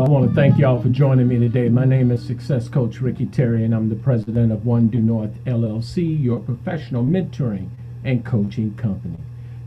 Well, I want to thank y'all for joining me today. My name is Success Coach Ricky Terry, and I'm the president of One Due North LLC, your professional mentoring and coaching company.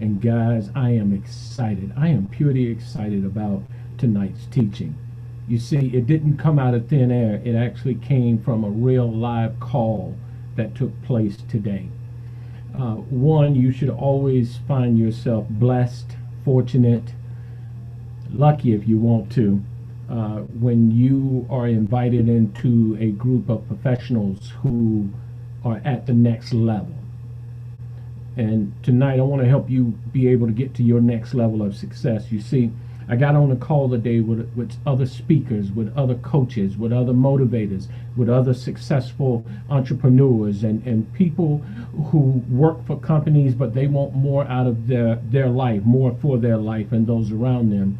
And guys, I am excited. I am purely excited about tonight's teaching. You see, it didn't come out of thin air. It actually came from a real live call that took place today. One, you should always find yourself blessed, fortunate, lucky if you want to, when you are invited into a group of professionals who are at the next level. And tonight I want to help you be able to get to your next level of success. You see, I got on a call today with other speakers, with other coaches, with other motivators, with other successful entrepreneurs and people who work for companies, but they want more out of their life, more for their life and those around them.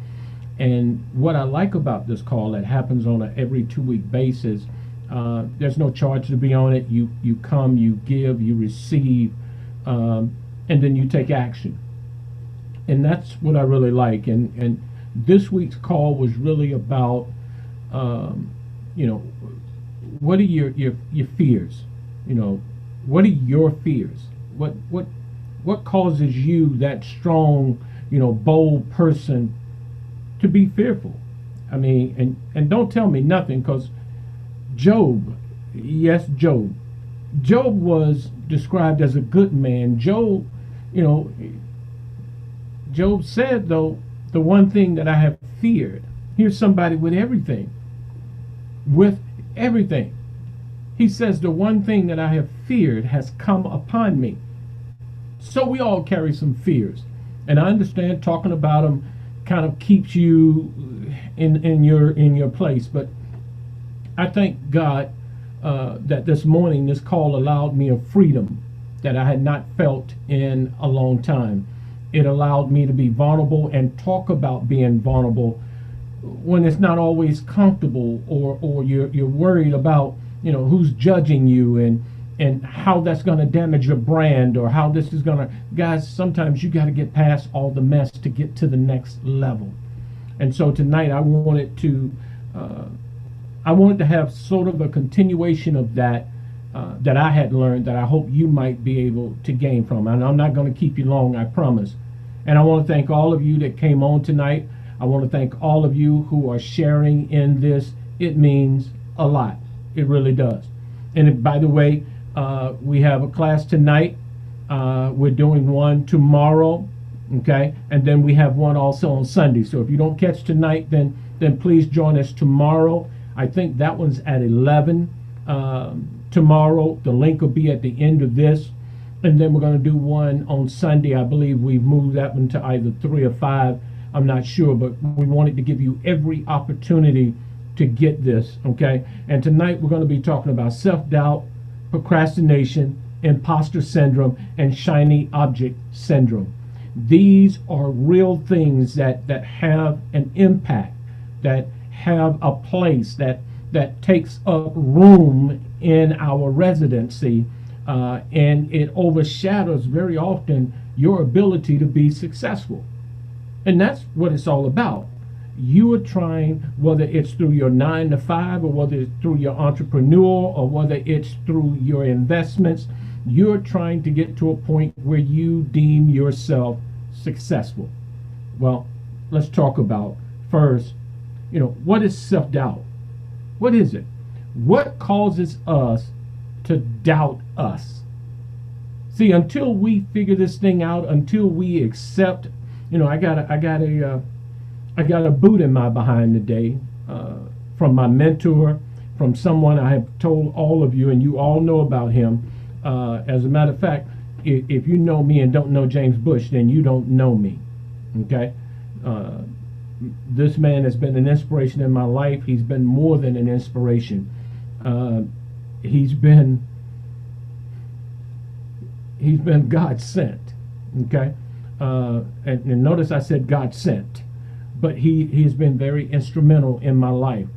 And what I like about this call that happens on an every 2-week basis, there's no charge to be on it. You come, you give, you receive, and then you take action. And that's what I really like. And this week's call was really about, what are your fears? What are your fears? What causes you, that strong, bold person, to be fearful? I mean, and don't tell me nothing, because Job was described as a good man. Job said, though, the one thing that I have feared. Here's somebody with everything. He says, the one thing that I have feared has come upon me. So we all carry some fears. And I understand talking about them kind of keeps you in your place. But I thank God that this morning, this call allowed me a freedom that I had not felt in a long time. It allowed me to be vulnerable and talk about being vulnerable when it's not always comfortable, or you're worried about who's judging you and how that's going to damage your brand, or how this is going to. Guys, sometimes you got to get past all the mess to get to the next level. And so tonight I wanted to have sort of a continuation of that that I had learned, that I hope you might be able to gain from. And I'm not going to keep you long, I promise. And I want to thank all of you that came on tonight. I want to thank all of you who are sharing in this. It means a lot. It really does. And by the way, we have a class tonight. We're doing one tomorrow, okay? And then we have one also on Sunday. So if you don't catch tonight, then please join us tomorrow. I think that one's at 11 tomorrow. The link will be at the end of this. And then we're going to do one on Sunday. I believe we've moved that one to either 3 or 5. I'm not sure, but we wanted to give you every opportunity to get this, okay? And tonight we're going to be talking about self-doubt, procrastination, imposter syndrome, and shiny object syndrome. These are real things that have an impact, that have a place, that takes up room in our residency, and it overshadows very often your ability to be successful. And that's what it's all about. You are trying, whether it's through your 9 to 5, or whether it's through your entrepreneur, or whether it's through your investments, you're trying to get to a point where you deem yourself successful. Well, let's talk about first, what is self-doubt? What is it? What causes us to doubt us? See, until we figure this thing out, until we accept, I got a boot in my behind today from my mentor, from someone I have told all of you, and you all know about him. As a matter of fact, if you know me and don't know James Bush, then you don't know me. Okay? This man has been an inspiration in my life. He's been more than an inspiration. He's been God sent. Okay? And notice I said God sent. But he's been very instrumental in my life.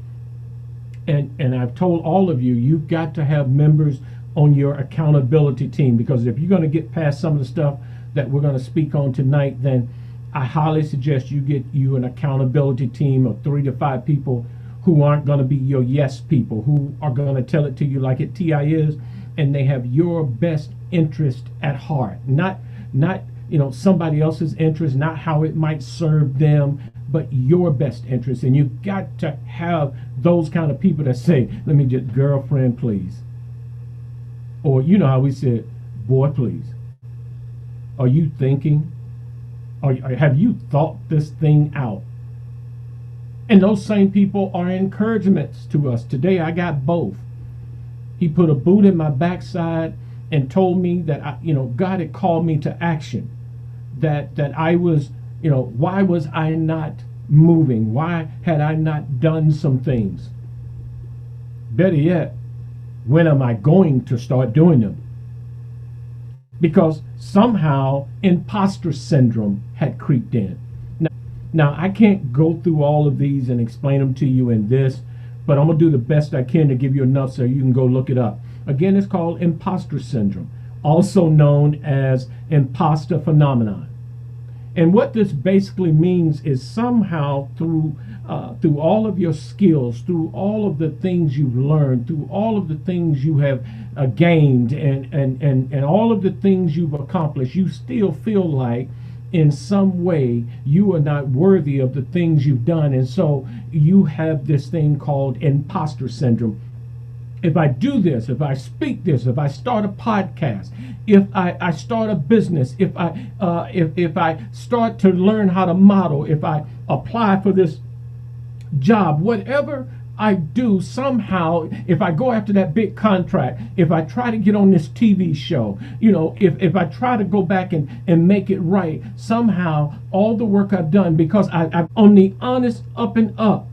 And I've told all of you, you've got to have members on your accountability team, because if you're going to get past some of the stuff that we're going to speak on tonight, then I highly suggest you get you an accountability team of 3 to 5 people who aren't going to be your yes people, who are going to tell it to you like it TI is, and they have your best interest at heart, not somebody else's interest, not how it might serve them, but your best interest. And you've got to have those kind of people that say, let me just, girlfriend, please. Or you know how we said, boy, please. Are you thinking? Or have you thought this thing out? And those same people are encouragements to us. Today I got both. He put a boot in my backside and told me that God had called me to action. That I was, why was I not moving? Why had I not done some things? Better yet, when am I going to start doing them? Because somehow imposter syndrome had creeped in. Now, I can't go through all of these and explain them to you in this, but I'm going to do the best I can to give you enough so you can go look it up. Again, it's called imposter syndrome, also known as imposter phenomenon. And what this basically means is somehow through all of your skills, through all of the things you've learned, through all of the things you have gained, and all of the things you've accomplished, you still feel like in some way you are not worthy of the things you've done. And so you have this thing called imposter syndrome. If I do this, if I speak this, if I start a podcast, if I start a business, if I start to learn how to model, if I apply for this job, whatever I do, somehow, if I go after that big contract, if I try to get on this TV show, if I try to go back and make it right, somehow all the work I've done, because I'm on the honest up and up,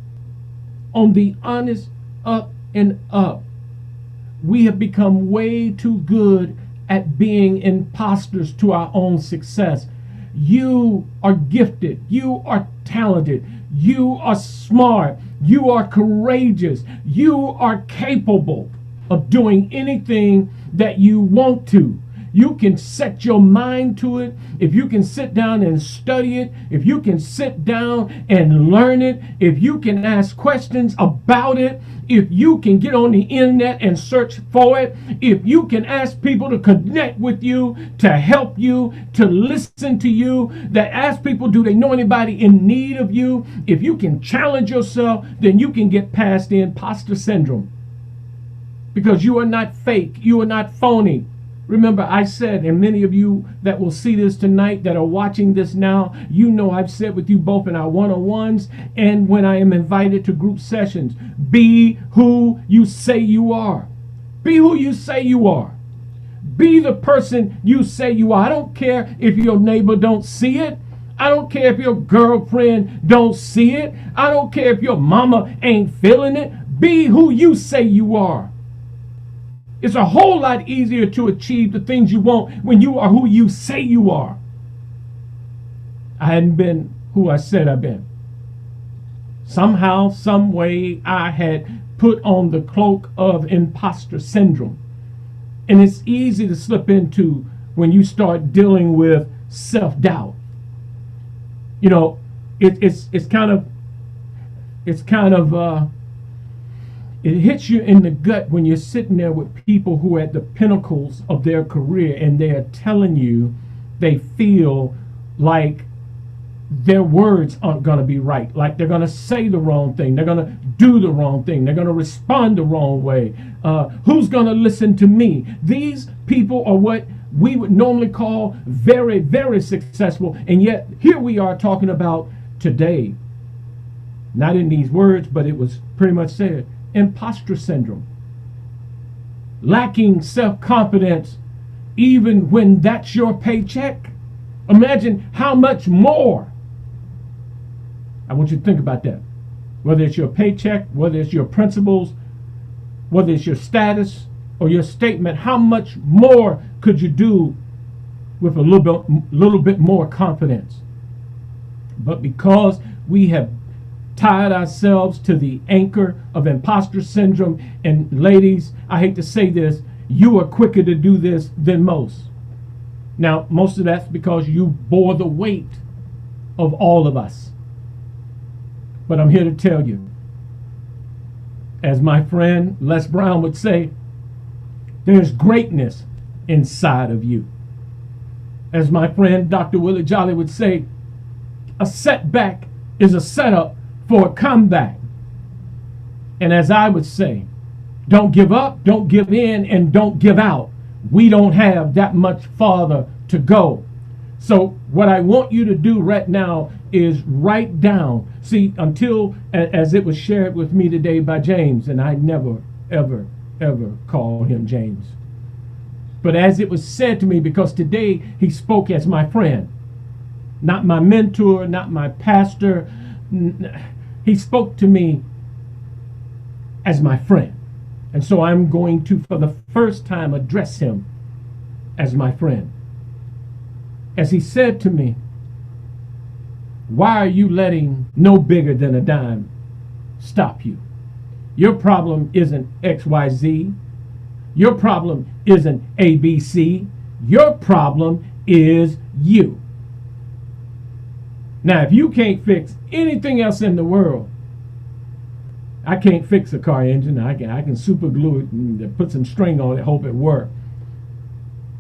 we have become way too good at being imposters to our own success. You are gifted. You are talented. You are smart. You are courageous. You are capable of doing anything that you want to. You can set your mind to it. If you can sit down and study it, if you can sit down and learn it, if you can ask questions about it, if you can get on the internet and search for it, if you can ask people to connect with you, to help you, to listen to you, that ask people, do they know anybody in need of you? If you can challenge yourself, then you can get past the imposter syndrome. Because you are not fake. You are not phony. Remember, I said, and many of you that will see this tonight, that are watching this now, I've said with you both in our one-on-ones and when I am invited to group sessions, be who you say you are. Be who you say you are. Be the person you say you are. I don't care if your neighbor don't see it. I don't care if your girlfriend don't see it. I don't care if your mama ain't feeling it. Be who you say you are. It's a whole lot easier to achieve the things you want when you are who you say you are. I hadn't been who I said I've been. Somehow, some way, I had put on the cloak of imposter syndrome. And it's easy to slip into when you start dealing with self-doubt. It hits you in the gut when you're sitting there with people who are at the pinnacles of their career and they are telling you they feel like their words aren't going to be right, like they're going to say the wrong thing, they're going to do the wrong thing, they're going to respond the wrong way. Who's going to listen to me? These people are what we would normally call very, very successful, and yet here we are talking about today, not in these words, but it was pretty much said, imposter syndrome, lacking self-confidence even when that's your paycheck. Imagine how much more. I want you to think about that. Whether it's your paycheck, whether it's your principles, whether it's your status or your statement, how much more could you do with a little bit more confidence? But because we have tied ourselves to the anchor of imposter syndrome, and ladies, I hate to say this, you are quicker to do this than most. Now, most of that's because you bore the weight of all of us. But I'm here to tell you, As my friend Les Brown would say, there's greatness inside of you. As my friend Dr. Willie Jolly would say, a setback is a setup for a comeback. And as I would say, don't give up, don't give in, and don't give out. We don't have that much farther to go. So what I want you to do right now is write down. See, until, as it was shared with me today by James, and I never, ever, ever call him James. But as it was said to me, because today he spoke as my friend, not my mentor, not my pastor. He spoke to me as my friend. And so I'm going to, for the first time, address him as my friend. As he said to me, why are you letting no bigger than a dime stop you? Your problem isn't XYZ. Your problem isn't ABC. Your problem is you. Now, if you can't fix anything else in the world, I can't fix a car engine. I can super glue it and put some string on it, hope it works.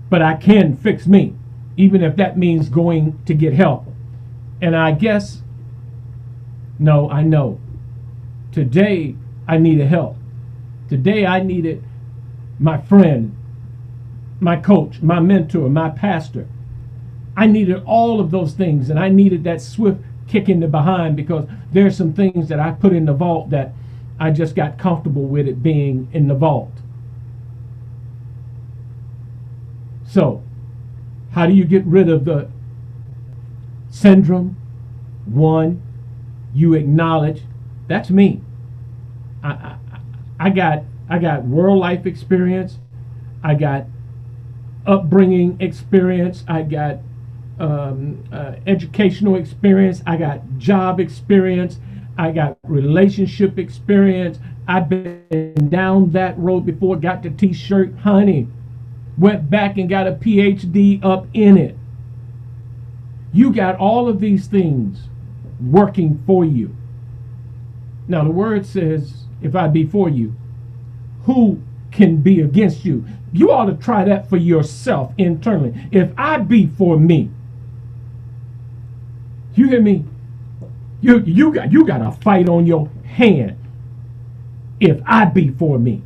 But I can fix me, even if that means going to get help. And I guess, no, I know. Today, I needed help. Today, I needed my friend, my coach, my mentor, my pastor. I needed all of those things, and I needed that swift kick in the behind, because there's some things that I put in the vault that I just got comfortable with it being in the vault. So, how do you get rid of the syndrome? One, you acknowledge, that's me. I got world life experience. I got upbringing experience. I got educational experience. I got job experience. I got relationship experience. I've been down that road before, got the t-shirt, honey. Went back and got a PhD up in it. You got all of these things working for you. Now the word says, if I be for you, who can be against you? You ought to try that for yourself internally. If I be for me, you hear me? You got a fight on your hand. If I be for me,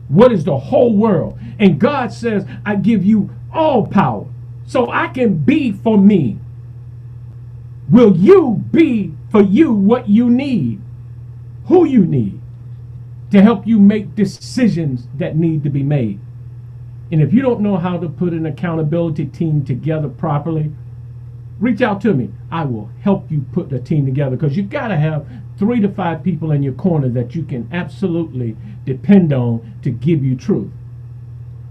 what is the whole world? And God says, I give you all power, so I can be for me. Will you be for you what you need, who you need, to help you make decisions that need to be made? And if you don't know how to put an accountability team together properly, reach out to me. I will help you put a team together, because you've got to have 3 to 5 people in your corner that you can absolutely depend on to give you truth.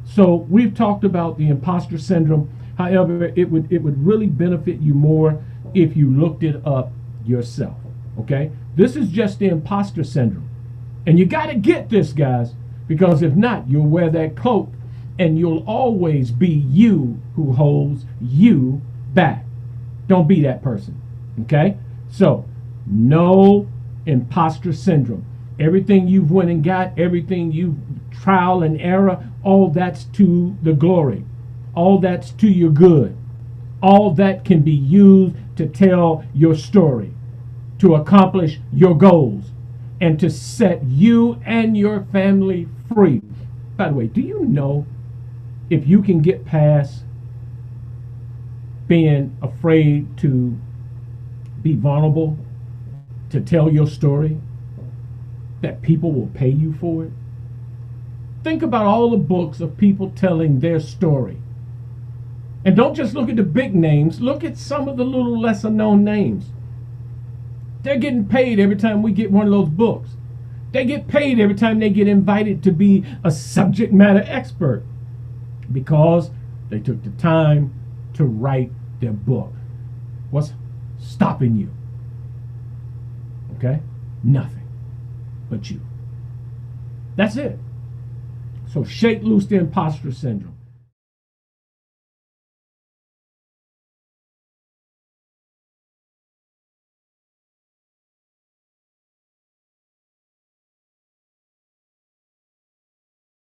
So we've talked about the imposter syndrome. However, it would really benefit you more if you looked it up yourself. Okay? This is just the imposter syndrome. And you got to get this, guys, because if not, you'll wear that cloak and you'll always be you who holds you back. Don't be that person. Okay? So, no imposter syndrome. Everything you've went and got, everything you trial and error, all that's to the glory. All that's to your good. All that can be used to tell your story, to accomplish your goals, and to set you and your family free. By the way, do you know, if you can get past being afraid to be vulnerable, to tell your story, that people will pay you for it? Think about all the books of people telling their story. And don't just look at the big names, look at some of the little lesser known names. They're getting paid every time we get one of those books. They get paid every time they get invited to be a subject matter expert, because they took the time to write their book. What's stopping you? Okay? Nothing but you. That's it. So shake loose the imposter syndrome.